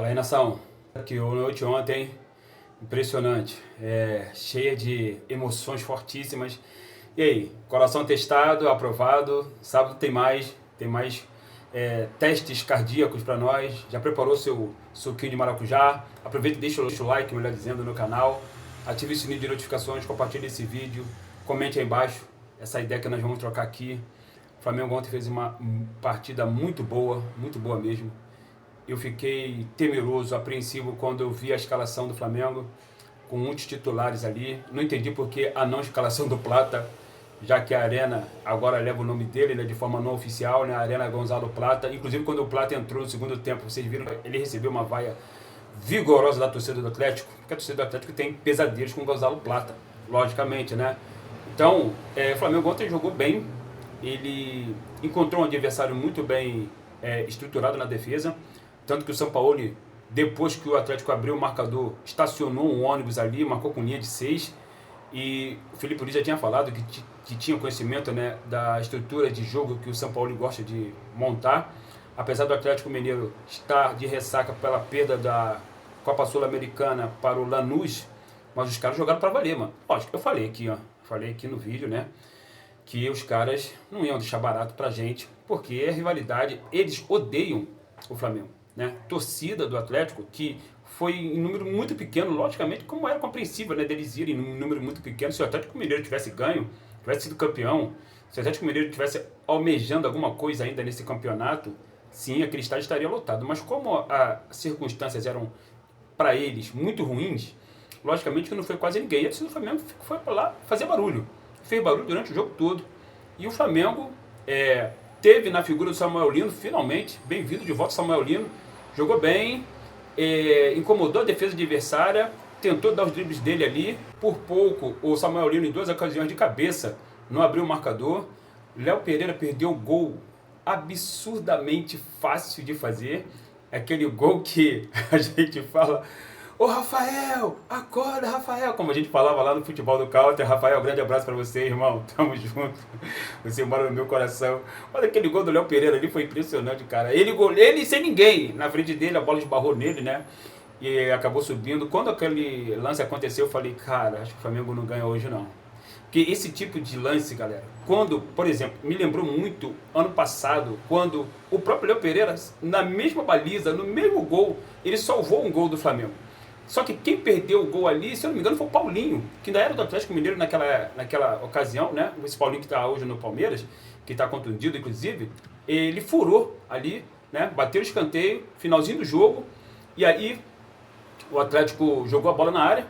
Fala aí, nação. Que noite ontem, impressionante, cheia de emoções fortíssimas. E aí, coração testado, aprovado. Sábado tem mais testes cardíacos para nós. Já preparou seu suquinho de maracujá? Aproveita e deixa o like, melhor dizendo, no canal. Ative o sininho de notificações, compartilhe esse vídeo, comente aí embaixo essa ideia que nós vamos trocar aqui. O Flamengo ontem fez uma partida muito boa mesmo. Eu fiquei temeroso, apreensivo quando eu vi a escalação do Flamengo, com muitos titulares ali. Não entendi porque a não escalação do Plata, já que a Arena agora leva o nome dele, né, de forma não oficial, né, a Arena Gonzalo Plata. Inclusive, quando o Plata entrou no segundo tempo, vocês viram, ele recebeu uma vaia vigorosa da torcida do Atlético, porque a torcida do Atlético tem pesadelos com o Gonzalo Plata, logicamente, né? Então, o Flamengo ontem jogou bem, ele encontrou um adversário muito bem estruturado na defesa, tanto que o Sampaoli, depois que o Atlético abriu o marcador, estacionou um ônibus ali, marcou com linha de 6, e o Felipe Luiz já tinha falado que tinha conhecimento, né, da estrutura de jogo que o Sampaoli gosta de montar. Apesar do Atlético Mineiro estar de ressaca pela perda da Copa Sul-Americana para o Lanús, mas os caras jogaram para valer, mano. Lógico, eu falei aqui no vídeo, né, que os caras não iam deixar barato pra gente, porque é rivalidade, eles odeiam o Flamengo, né? Torcida do Atlético, que foi em número muito pequeno, logicamente, como era compreensível, né, deles irem em número muito pequeno. Se o Atlético Mineiro tivesse ganho, tivesse sido campeão, se o Atlético Mineiro tivesse almejando alguma coisa ainda nesse campeonato, sim, aquele estádio estaria lotado. Mas como as circunstâncias eram, para eles, muito ruins, logicamente que não foi quase ninguém. E a torcida do Flamengo foi para lá fazer barulho. Fez barulho durante o jogo todo. E o Flamengo teve na figura do Samuel Lino, finalmente, bem-vindo de volta Samuel Lino, jogou bem, incomodou a defesa adversária, tentou dar os dribles dele ali, por pouco o Samuel Lino em 2 ocasiões de cabeça não abriu o marcador. Léo Pereira perdeu o gol absurdamente fácil de fazer, aquele gol que a gente fala: ô Rafael, acorda Rafael, como a gente falava lá no futebol do Counter. Rafael, grande abraço pra você, irmão, tamo junto, você mora no meu coração. Olha, aquele gol do Léo Pereira ali foi impressionante, cara, ele sem ninguém na frente dele, a bola esbarrou nele, né, e acabou subindo. Quando aquele lance aconteceu, eu falei, cara, acho que o Flamengo não ganha hoje não. Porque esse tipo de lance, galera, quando, por exemplo, me lembrou muito ano passado, quando o próprio Léo Pereira, na mesma baliza, no mesmo gol, ele salvou um gol do Flamengo. Só que quem perdeu o gol ali, se eu não me engano, foi o Paulinho, que ainda era do Atlético Mineiro naquela ocasião, né? Esse Paulinho que está hoje no Palmeiras, que está contundido, inclusive, ele furou ali, né? Bateu o escanteio, finalzinho do jogo, e aí o Atlético jogou a bola na área,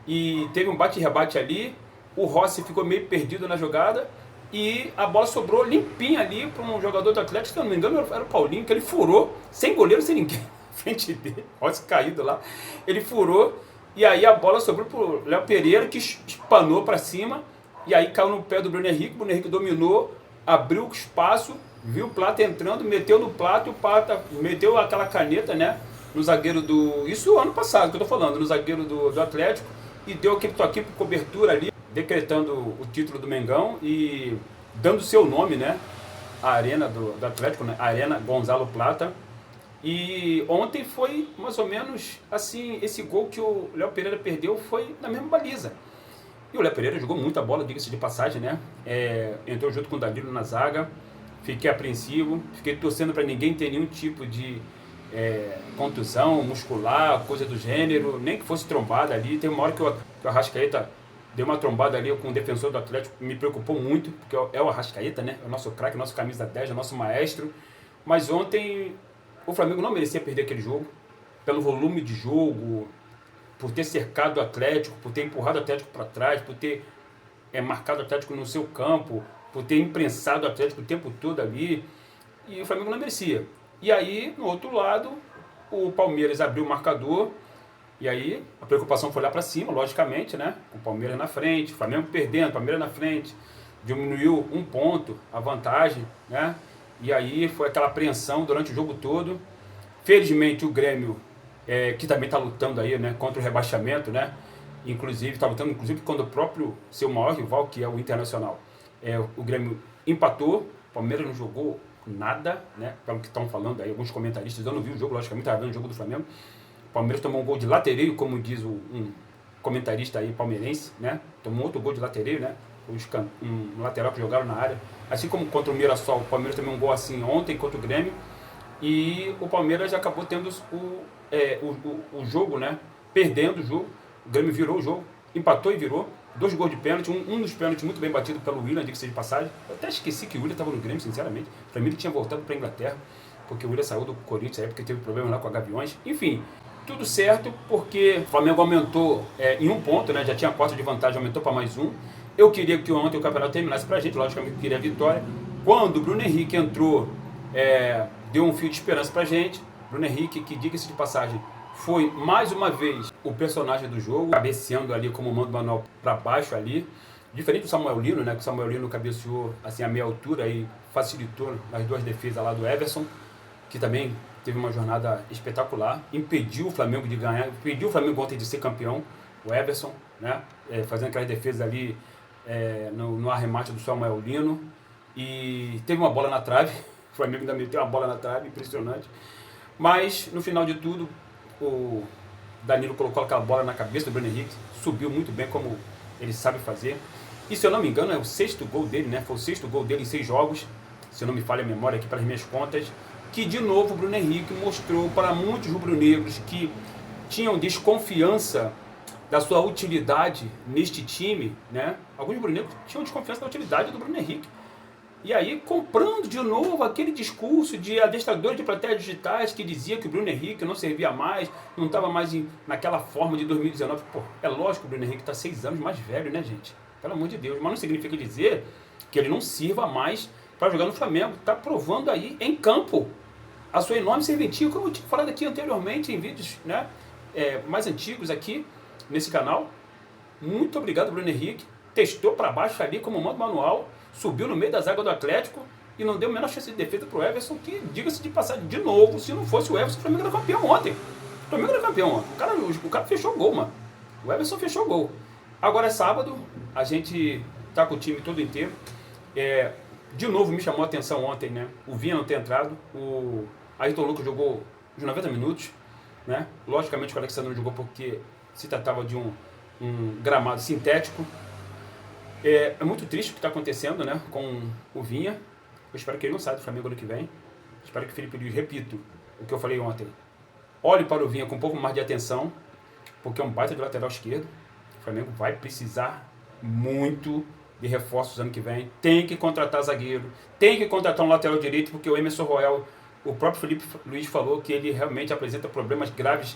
e teve um bate-rebate ali, o Rossi ficou meio perdido na jogada, e a bola sobrou limpinha ali para um jogador do Atlético, se eu não me engano, era o Paulinho, que ele furou, sem goleiro, sem ninguém. Frente dele, Rossi caído lá, ele furou, e aí a bola sobrou pro Léo Pereira, que espanou para cima, e aí caiu no pé do Bruno Henrique dominou, abriu o espaço, viu o Plata entrando, meteu no Plata, e o Plata meteu aquela caneta, né, no zagueiro do... Isso ano passado que eu tô falando, no zagueiro do Atlético, e deu aquele toquinho por cobertura ali, decretando o título do Mengão e dando seu nome, né, à arena do Atlético, né, Arena Gonzalo Plata. E ontem foi mais ou menos assim, esse gol que o Léo Pereira perdeu foi na mesma baliza. E o Léo Pereira jogou muita bola, diga-se de passagem, né? Entrou junto com o Danilo na zaga, fiquei apreensivo, fiquei torcendo para ninguém ter nenhum tipo de contusão muscular, coisa do gênero, nem que fosse trombada ali. Tem uma hora que o Arrascaeta deu uma trombada ali com o defensor do Atlético, me preocupou muito, porque é o Arrascaeta, né? É o nosso craque, nosso camisa 10, é o nosso maestro. Mas ontem o Flamengo não merecia perder aquele jogo, pelo volume de jogo, por ter cercado o Atlético, por ter empurrado o Atlético para trás, por ter marcado o Atlético no seu campo, por ter imprensado o Atlético o tempo todo ali, e o Flamengo não merecia. E aí, no outro lado, o Palmeiras abriu o marcador, e aí a preocupação foi lá para cima, logicamente, né? O Palmeiras na frente, o Flamengo perdendo, o Palmeiras na frente, diminuiu 1 ponto a vantagem, né? E aí foi aquela apreensão durante o jogo todo. Felizmente o Grêmio, que também está lutando aí, né, contra o rebaixamento, né? Inclusive, está lutando contra o próprio seu maior rival, que é o Internacional. O Grêmio empatou, o Palmeiras não jogou nada, né? Pelo que estão falando aí, alguns comentaristas. Eu não vi o jogo, logicamente, estava vendo o jogo do Flamengo. O Palmeiras tomou um gol de latereio, como diz um comentarista aí palmeirense, né? Tomou outro gol de latereio, né? Um lateral que jogaram na área. Assim como contra o Mirassol, o Palmeiras também um gol assim ontem contra o Grêmio. E o Palmeiras já acabou tendo o jogo, né? Perdendo o jogo. O Grêmio virou o jogo, empatou e virou. 2 gols de pênalti, um dos pênaltis muito bem batido pelo Willian, diga-se de passagem. Eu até esqueci que o Willian estava no Grêmio, sinceramente. Para mim ele tinha voltado para a Inglaterra, porque o Willian saiu do Corinthians aí porque teve problema lá com a Gaviões. Enfim, tudo certo, porque o Flamengo aumentou em 1 ponto, né? Já tinha 4 de vantagem, aumentou para mais 1. Eu queria que ontem o campeonato terminasse para a gente, logicamente eu queria a vitória. Quando o Bruno Henrique entrou, deu um fio de esperança para a gente. Bruno Henrique, que diga-se de passagem, foi mais uma vez o personagem do jogo, cabeceando ali como mando manual para baixo ali. Diferente do Samuel Lino, né? Que o Samuel Lino cabeceou assim a meia altura e facilitou nas 2 defesas lá do Everson, que também teve uma jornada espetacular, impediu o Flamengo de ganhar, impediu o Flamengo ontem de ser campeão, o Everson, né? Fazendo aquelas defesas ali no arremate do Samuel Lino, e teve uma bola na trave, o Flamengo ainda meteu uma bola na trave, impressionante, mas no final de tudo, o Danilo colocou aquela bola na cabeça do Bruno Henrique, subiu muito bem como ele sabe fazer, e se eu não me engano é o 6º gol dele, né? Foi o 6º gol dele em 6 jogos, se eu não me falha a memória aqui para as minhas contas, que de novo o Bruno Henrique mostrou para muitos rubro-negros que tinham desconfiança da sua utilidade neste time, né? Alguns rubro-negros tinham desconfiança da utilidade do Bruno Henrique. E aí, comprando de novo aquele discurso de adestradores de plateias digitais que dizia que o Bruno Henrique não servia mais, não estava mais naquela forma de 2019. Pô, é lógico que o Bruno Henrique está 6 anos mais velho, né, gente? Pelo amor de Deus. Mas não significa dizer que ele não sirva mais para jogar no Flamengo. Está provando aí em campo a sua enorme serventia, como eu tinha falado aqui anteriormente em vídeos, né, mais antigos aqui nesse canal. Muito obrigado, Bruno Henrique. Testou para baixo ali como mando manual, subiu no meio das águas do Atlético e não deu a menor chance de defesa para o Everson, que, diga-se de passagem, de novo, se não fosse o Everson, o Flamengo era campeão ontem. O Flamengo era campeão ontem. O cara fechou o gol, mano. O Everson fechou o gol. Agora é sábado, a gente tá com o time todo inteiro. De novo me chamou a atenção ontem, né? O Vinha não ter entrado, o Ayrton Lucas jogou os 90 minutos, né? Logicamente o Alexandre não jogou porque se tratava de um gramado sintético. É muito triste o que está acontecendo, né, com o Vinha. Eu espero que ele não saia do Flamengo ano que vem. Espero que o Felipe Luiz, repito o que eu falei ontem, olhe para o Vinha com um pouco mais de atenção, porque é um baita de lateral esquerdo. O Flamengo vai precisar muito de reforços ano que vem. Tem que contratar zagueiro, tem que contratar um lateral direito, porque o Emerson Royal, o próprio Felipe Luiz falou que ele realmente apresenta problemas graves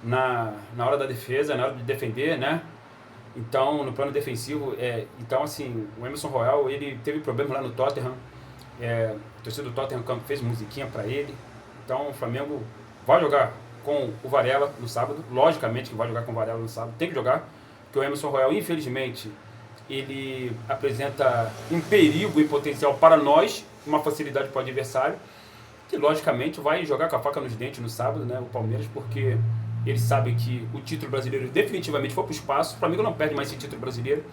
na hora da defesa, na hora de defender, né? Então, no plano defensivo, então assim, o Emerson Royal, ele teve problemas lá no Tottenham, o torcedor do Tottenham fez musiquinha para ele. Então, o Flamengo vai jogar com o Varela no sábado, logicamente que vai jogar com o Varela no sábado, tem que jogar, porque o Emerson Royal, infelizmente, ele apresenta um perigo em potencial para nós, uma facilidade para o adversário, que logicamente vai jogar com a faca nos dentes no sábado, né, o Palmeiras, porque ele sabe que o título brasileiro definitivamente foi para o espaço. O Flamengo não perde mais esse título brasileiro.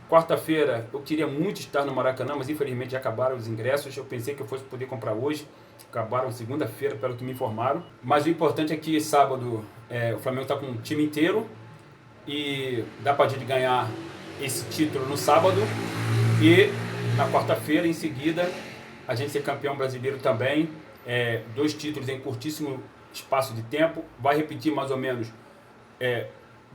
Quarta-feira eu queria muito estar no Maracanã, mas infelizmente já acabaram os ingressos. Eu pensei que eu fosse poder comprar hoje. Acabaram segunda-feira, pelo que me informaram. Mas o importante é que sábado o Flamengo está com o time inteiro e dá para a gente ganhar esse título no sábado. E na quarta-feira, em seguida, a gente ser campeão brasileiro também. 2 títulos em curtíssimo espaço de tempo, vai repetir mais ou menos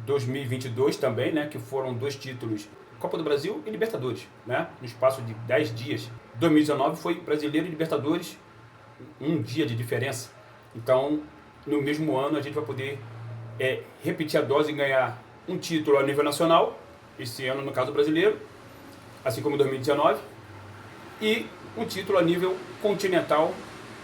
2022 também, né, que foram 2 títulos, Copa do Brasil e Libertadores, né, no espaço de 10 dias. 2019 foi Brasileiro e Libertadores, um dia de diferença. Então, no mesmo ano a gente vai poder repetir a dose e ganhar um título a nível nacional, esse ano no caso brasileiro, assim como em 2019, e um título a nível continental,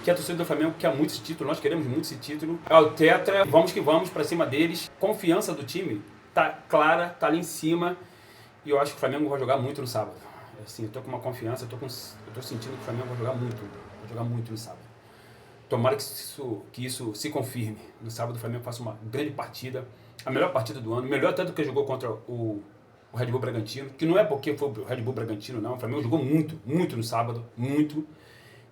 que a torcida do Flamengo quer muito esse título, nós queremos muito esse título. É o Tetra, vamos que vamos para cima deles. Confiança do time tá clara, tá ali em cima, e eu acho que o Flamengo vai jogar muito no sábado. Assim, eu tô com uma confiança, eu tô sentindo que o Flamengo vai jogar muito no sábado. Tomara que isso se confirme. No sábado o Flamengo faça uma grande partida, a melhor partida do ano, melhor até do que jogou contra o Red Bull Bragantino, que não é porque foi o Red Bull Bragantino, não. O Flamengo jogou muito no sábado, muito.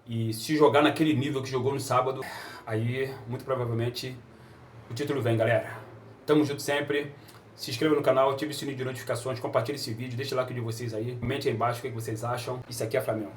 e se jogar naquele nível que jogou no sábado, aí muito provavelmente o título vem, galera. Tamo junto sempre. Se inscreva no canal, ative o sininho de notificações, compartilhe esse vídeo, deixe o like de vocês aí, comente aí embaixo o que vocês acham. Isso aqui é Flamengo.